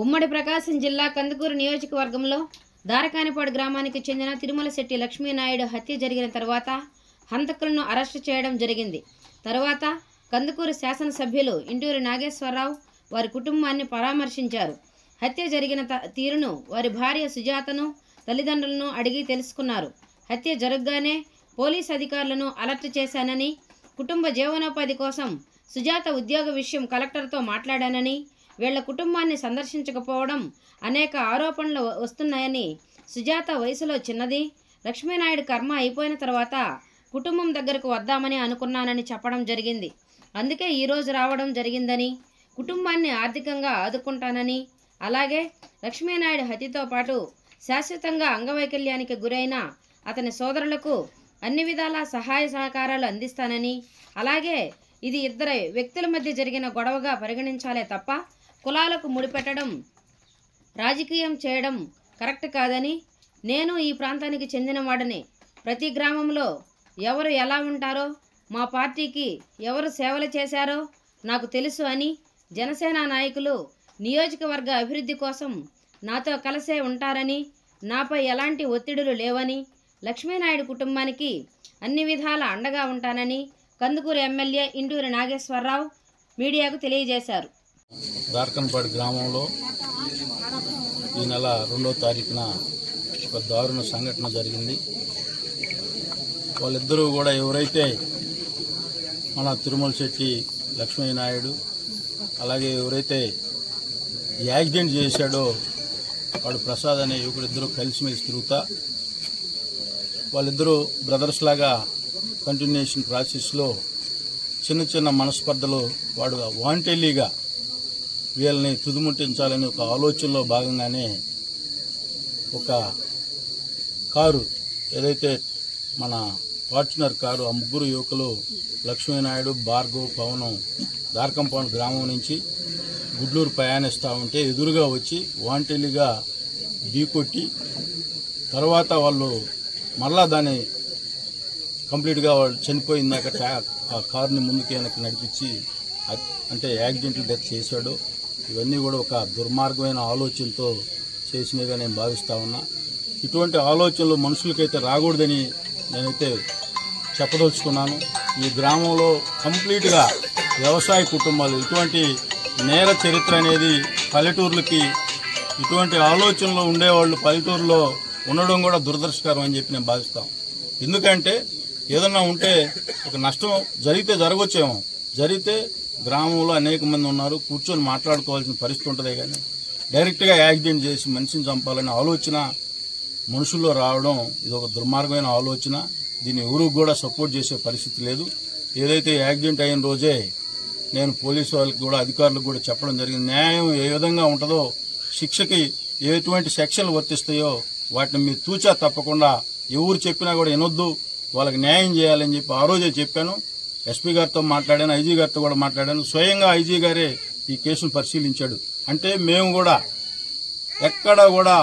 ఉమ్మడి ప్రకాశం జిల్లా కందుకూరు నియోజకవర్గంలో దారకానిపాడు గ్రామానికి చెందిన తిరుమలశెట్టి లక్ష్మీనాయుడు హత్య జరిగిన తర్వాత హంతకులను అరెస్టు చేయడం జరిగింది. తర్వాత కందుకూరు శాసనసభ్యులు ఇంటూరి నాగేశ్వరరావు వారి కుటుంబాన్ని పరామర్శించారు. హత్య జరిగిన తీరును వారి భార్య సుజాతను తల్లిదండ్రులను అడిగి తెలుసుకున్నారు. హత్య జరగగానే పోలీస్ అధికారులను అలర్ట్ చేశానని, కుటుంబ జీవనోపాధి కోసం సుజాత ఉద్యోగ విషయం కలెక్టర్తో మాట్లాడానని, వీళ్ల కుటుంబాన్ని సందర్శించకపోవడం అనేక ఆరోపణలు వస్తున్నాయని, సుజాత వయసులో చిన్నది, లక్ష్మీనాయుడు కర్మ అయిపోయిన తర్వాత కుటుంబం దగ్గరకు వద్దామని అనుకున్నానని చెప్పడం జరిగింది. అందుకే ఈరోజు రావడం జరిగిందని, కుటుంబాన్ని ఆర్థికంగా ఆదుకుంటానని, అలాగే లక్ష్మీనాయుడు హత్యతో పాటు శాశ్వతంగా అంగవైకల్యానికి గురైన అతని సోదరులకు అన్ని విధాలా సహాయ సహకారాలు అందిస్తానని, అలాగే ఇది ఇద్దరు వ్యక్తుల మధ్య జరిగిన గొడవగా పరిగణించాలే తప్ప కులాలకు ముడిపెట్టడం, రాజకీయం చేయడం కరెక్ట్ కాదని, నేను ఈ ప్రాంతానికి చెందినవాడని, ప్రతి గ్రామంలో ఎవరు ఎలా ఉంటారో, మా పార్టీకి ఎవరు సేవలు చేశారో నాకు తెలుసు అని, జనసేన నాయకులు నియోజకవర్గ అభివృద్ధి కోసం నాతో కలిసే ఉంటారని, నాపై ఎలాంటి ఒత్తిడులు లేవని, లక్ష్మీనాయుడు కుటుంబానికి అన్ని విధాల అండగా ఉంటానని కందుకూరు ఎమ్మెల్యే ఇంటూరి నాగేశ్వరరావు మీడియాకు తెలియజేశారు. దారకానిపాడు గ్రామంలో ఈ నెల 2వ తారీఖున ఒక దారుణ సంఘటన జరిగింది. వాళ్ళిద్దరూ కూడా ఎవరైతే మన తిరుమలశెట్టి లక్ష్మీనాయుడు అలాగే ఎవరైతే యాక్సిడెంట్ చేశాడో వాడు ప్రసాద్ అనే యువకుడిద్దరూ కలిసిమెలిసి తిరుగుతా వాళ్ళిద్దరూ బ్రదర్స్ లాగా కంటిన్యూషన్ ప్రాసెస్లో చిన్న చిన్న మనస్పర్ధలు వాడు వాంటెల్లీగా వీళ్ళని తుదిముట్టించాలని ఒక ఆలోచనలో భాగంగానే ఒక కారు ఏదైతే మన ఫార్చునర్ కారు ఆ ముగ్గురు యువకులు లక్ష్మీనాయుడు, భార్గవ్, పవనం దారకంపాడు గ్రామం నుంచి గుడ్లూరు ప్రయాణిస్తూ ఉంటే ఎదురుగా వచ్చి వాంటెల్లీగా ఢీకొట్టి తర్వాత వాళ్ళు మరలా దాన్ని కంప్లీట్గా వాళ్ళు చనిపోయిందాక ఆ కారుని ముందుకు వెనక్కి నడిపించి అంటే యాక్సిడెంటల్ డెత్ చేశాడు. ఇవన్నీ కూడా ఒక దుర్మార్గమైన ఆలోచనతో చేసినవిగా నేను భావిస్తా ఉన్నా. ఇటువంటి ఆలోచనలు మనుషులకైతే రాకూడదని నేనైతే చెప్పదలుచుకున్నాను. ఈ గ్రామంలో కంప్లీట్గా వ్యవసాయ కుటుంబాలు, ఇటువంటి నేర చరిత్ర అనేది పల్లెటూర్లకి ఇటువంటి ఆలోచనలు ఉండేవాళ్ళు పల్లెటూరులో ఉండడం కూడా దురదృష్టకరం అని చెప్పి నేను భావిస్తాం. ఎందుకంటే ఏదన్నా ఉంటే ఒక నష్టం జరిగితే జరగవచ్చేమో, జరిగితే గ్రామంలో అనేక మంది ఉన్నారు, కూర్చొని మాట్లాడుకోవాల్సిన పరిస్థితి ఉంటుందే కానీ డైరెక్ట్గా యాక్సిడెంట్ చేసి మనిషిని చంపాలనే ఆలోచన మనుషుల్లో రావడం ఇది ఒక దుర్మార్గమైన ఆలోచన. దీన్ని ఎవరికి కూడా సపోర్ట్ చేసే పరిస్థితి లేదు. ఏదైతే యాక్సిడెంట్ అయిన రోజే నేను పోలీసు వాళ్ళకి కూడా అధికారులకు కూడా చెప్పడం జరిగింది. న్యాయం ఏ విధంగా ఉంటుందో, శిక్షకి ఎటువంటి సెక్షన్లు వర్తిస్తాయో వాటిని మీరు తూచా తప్పకుండా ఎవరు చెప్పినా కూడా వినొద్దు, వాళ్ళకి న్యాయం చేయాలని చెప్పి ఆ రోజే చెప్పాను. ఎస్పీ గారితో మాట్లాడాను, ఐజీ గారితో కూడా మాట్లాడాను. స్వయంగా ఐజీ గారే ఈ కేసును పరిశీలించాడు. అంటే మేము కూడా ఎక్కడా కూడా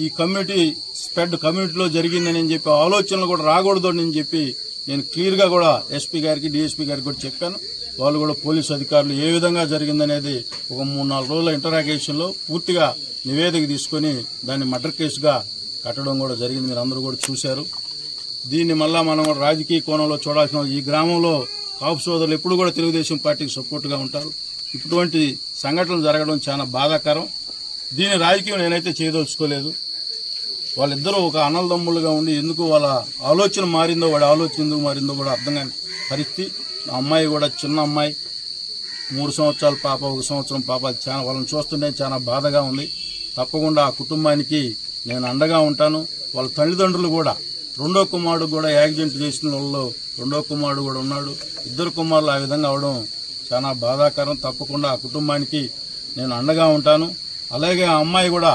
ఈ కమ్యూనిటీలో జరిగిందని చెప్పి ఆలోచనలు కూడా రాకూడదు అని చెప్పి నేను క్లియర్గా కూడా ఎస్పీ గారికి, డిఎస్పీ గారికి కూడా చెప్పాను. వాళ్ళు కూడా పోలీసు అధికారులు ఏ విధంగా జరిగిందనేది ఒక 3-4 రోజుల ఇంటరాగేషన్లో పూర్తిగా నివేదిక తీసుకుని దాన్ని మర్డర్ కేసుగా కట్టడం కూడా జరిగింది. మీరు అందరూ కూడా చూశారు. దీన్ని మళ్ళా మనం రాజకీయ కోణంలో చూడాల్సిన, ఈ గ్రామంలో కాపు సోదరులు ఎప్పుడు కూడా తెలుగుదేశం పార్టీకి సపోర్ట్గా ఉంటారు. ఇటువంటి సంఘటనలు జరగడం చాలా బాధాకరం. దీన్ని రాజకీయం నేనైతే చేయదలుచుకోలేదు. వాళ్ళిద్దరూ ఒక అన్నదమ్ములుగా ఉండి ఎందుకు వాళ్ళ ఆలోచన మారిందో, వాడి ఆలోచన ఎందుకు మారిందో కూడా అర్థం కాని పరిస్థితి. అమ్మాయి కూడా చిన్న అమ్మాయి, 3 సంవత్సరాల పాప, 1 సంవత్సరం పాప, చాలా వాళ్ళని చూస్తుంటే చాలా బాధగా ఉంది. తప్పకుండా ఆ కుటుంబానికి నేను అండగా ఉంటాను. వాళ్ళ తల్లిదండ్రులు కూడా, 2వ కుమారుడు కూడా యాక్సిడెంట్ చేసిన వాళ్ళు 2వ కుమారుడు కూడా ఉన్నాడు. 2 కుమారులు ఆ విధంగా అవడం చాలా బాధాకరం. తప్పకుండా ఆ కుటుంబానికి నేను అండగా ఉంటాను. అలాగే ఆ అమ్మాయి కూడా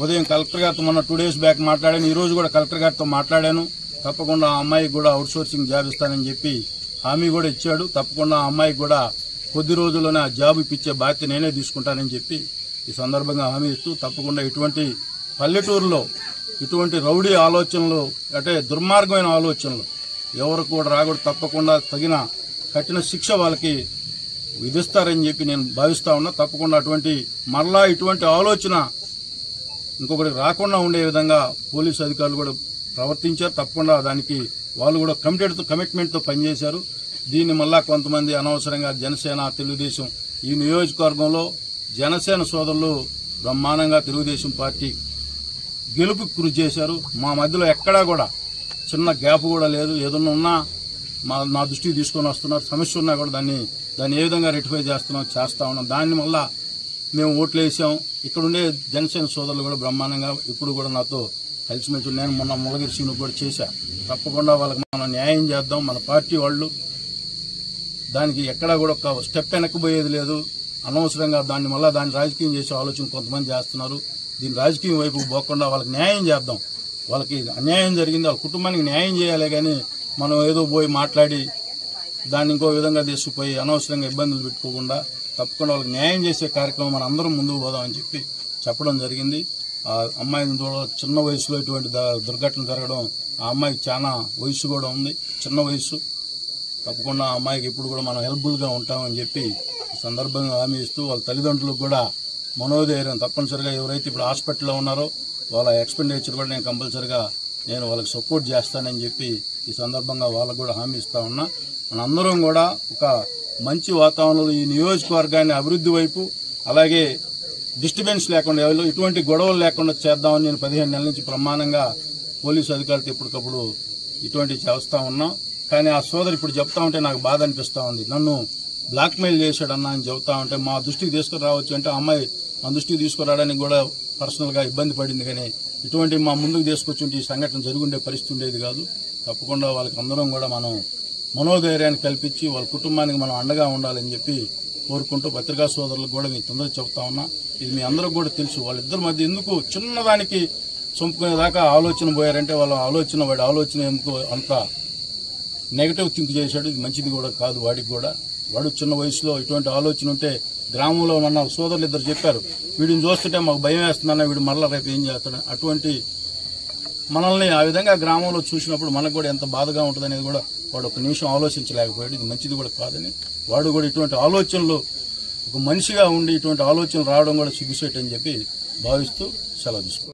ఉదయం కలెక్టర్ గారితో మొన్న 2 డేస్ బ్యాక్ మాట్లాడాను. ఈ రోజు కూడా కలెక్టర్ గారితో మాట్లాడాను. తప్పకుండా ఆ అమ్మాయికి కూడా అవుట్సోర్సింగ్ జాబ్ ఇస్తానని చెప్పి హామీ కూడా ఇచ్చాడు. తప్పకుండా ఆ అమ్మాయికి కూడా కొద్ది రోజుల్లోనే ఆ జాబ్ ఇప్పించే బాధ్యత నేనే తీసుకుంటానని చెప్పి ఈ సందర్భంగా హామీ ఇస్తూ, తప్పకుండా ఇటువంటి పల్లెటూరులో ఇటువంటి రౌడీ ఆలోచనలు, అంటే దుర్మార్గమైన ఆలోచనలు ఎవరు కూడా రాకూడదు. తప్పకుండా తగిన కఠిన శిక్ష వాళ్ళకి విధిస్తారని చెప్పి నేను భావిస్తా ఉన్నా. తప్పకుండా మరలా ఇటువంటి ఆలోచన ఇంకొకటి రాకుండా ఉండే విధంగా పోలీసు అధికారులు కూడా ప్రవర్తించారు. తప్పకుండా దానికి వాళ్ళు కూడా కమిట్మెంట్తో పనిచేశారు. దీన్ని మళ్ళా కొంతమంది అనవసరంగా జనసేన, తెలుగుదేశం ఈ నియోజకవర్గంలో జనసేన సోదరులు బ్రహ్మాండంగా తెలుగుదేశం పార్టీ గెలుపు కృషి చేశారు. మా మధ్యలో ఎక్కడా కూడా చిన్న గ్యాప్ కూడా లేదు. ఏదన్నా ఉన్నా నా దృష్టికి తీసుకొని వస్తున్నారు. సమస్య ఉన్నా కూడా దాన్ని ఏ విధంగా రెక్టిఫై చేస్తా ఉన్నాం. దాన్ని మళ్ళా మేము ఓట్లు వేసాం. ఇక్కడ ఉండే జనసేన సోదరులు కూడా బ్రహ్మాండంగా ఇప్పుడు కూడా నాతో కలిసిమెలిసి నేను మొన్న ములగిరి సింగ్ కూడా చేశా. తప్పకుండా వాళ్ళకి మనం న్యాయం చేద్దాం. మన పార్టీ వాళ్ళు దానికి ఎక్కడా కూడా ఒక స్టెప్ వెనక్కిపోయేది లేదు. అనవసరంగా దాన్ని రాజకీయం చేసే ఆలోచన కొంతమంది చేస్తున్నారు. దీని రాజకీయం వైపు పోకుండా వాళ్ళకి న్యాయం చేద్దాం. వాళ్ళకి అన్యాయం జరిగింది, వాళ్ళ కుటుంబానికి న్యాయం చేయాలి. కానీ మనం ఏదో పోయి మాట్లాడి దాన్ని ఇంకో విధంగా తీసుకుపోయి అనవసరంగా ఇబ్బందులు పెట్టుకోకుండా తప్పకుండా వాళ్ళకి న్యాయం చేసే కార్యక్రమం మనం అందరం ముందుకు పోదామని చెప్పి చెప్పడం జరిగింది. ఆ అమ్మాయి చిన్న వయసులో ఇటువంటి దుర్ఘటన జరగడం, ఆ అమ్మాయికి చాలా వయసు కూడా ఉంది, చిన్న వయసు. తప్పకుండా ఆ అమ్మాయికి ఇప్పుడు కూడా మనం హెల్ప్ఫుల్గా ఉంటామని చెప్పి ఈ సందర్భంగా హామీ ఇస్తూ వాళ్ళ తల్లిదండ్రులకు కూడా మనోధైర్యం తప్పనిసరిగా ఎవరైతే ఇప్పుడు హాస్పిటల్లో ఉన్నారో వాళ్ళ ఎక్స్పెండిచర్ కూడా నేను కంపల్సరిగా వాళ్ళకి సపోర్ట్ చేస్తానని చెప్పి ఈ సందర్భంగా వాళ్ళకు కూడా హామీ ఇస్తా ఉన్నా. మనందరం కూడా ఒక మంచి వాతావరణంలో ఈ నియోజకవర్గాన్ని అభివృద్ధి వైపు, అలాగే డిస్టర్బెన్స్ లేకుండా ఇటువంటి గొడవలు లేకుండా చేద్దామని నేను 15 నెలల నుంచి ప్రమాణంగా పోలీసు అధికారులతో ఎప్పటికప్పుడు ఇటువంటి చేస్తా ఉన్నా. కానీ ఆ సోదరు ఇప్పుడు చెప్తా ఉంటే నాకు బాధ అనిపిస్తా ఉంది. నన్ను బ్లాక్మెయిల్ చేశాడన్నా అని చెబుతా ఉంటే మా దృష్టికి తీసుకురావచ్చు అంటే ఆ అమ్మాయి మా దృష్టికి తీసుకురావడానికి కూడా పర్సనల్గా ఇబ్బంది పడింది. కానీ ఇటువంటి మా ముందుకు తీసుకొచ్చి ఈ సంఘటన జరుగుండే పరిస్థితి ఉండేది కాదు. తప్పకుండా వాళ్ళకి అందరం కూడా మనం మనోధైర్యాన్ని కల్పించి వాళ్ళ కుటుంబానికి మనం అండగా ఉండాలని చెప్పి కోరుకుంటూ పత్రికా సోదరులకు కూడా మీ తొందరగా చెప్తా ఉన్నా. ఇది మీ అందరికి కూడా తెలుసు. వాళ్ళిద్దరి మధ్య ఎందుకు చిన్నదానికి చంపుకునేదాకా ఆలోచన పోయారంటే వాడి ఆలోచన ఎందుకు అంత నెగటివ్ థింక్ చేశాడు. ఇది మంచిది కూడా కాదు వాడికి కూడా. వాడు చిన్న వయసులో ఇటువంటి ఆలోచన ఉంటే గ్రామంలో మన సోదరులు ఇద్దరు చెప్పారు, వీడిని చూస్తుంటే మాకు భయం వేస్తుందన్న, వీడు మరలా రేపు ఏం చేస్తాడు. అటువంటి మనల్ని ఆ విధంగా గ్రామంలో చూసినప్పుడు మనకు కూడా ఎంత బాధగా ఉంటుంది అనేది కూడా వాడు ఒక నిమిషం ఆలోచించలేకపోయాడు. ఇది మంచిది కూడా కాదని వాడు కూడా ఇటువంటి ఆలోచనలు ఒక మనిషిగా ఉండి ఇటువంటి ఆలోచనలు రావడం కూడా సిగ్గుసేట్ అని చెప్పి భావిస్తూ సెలవు తీసుకోవాలి.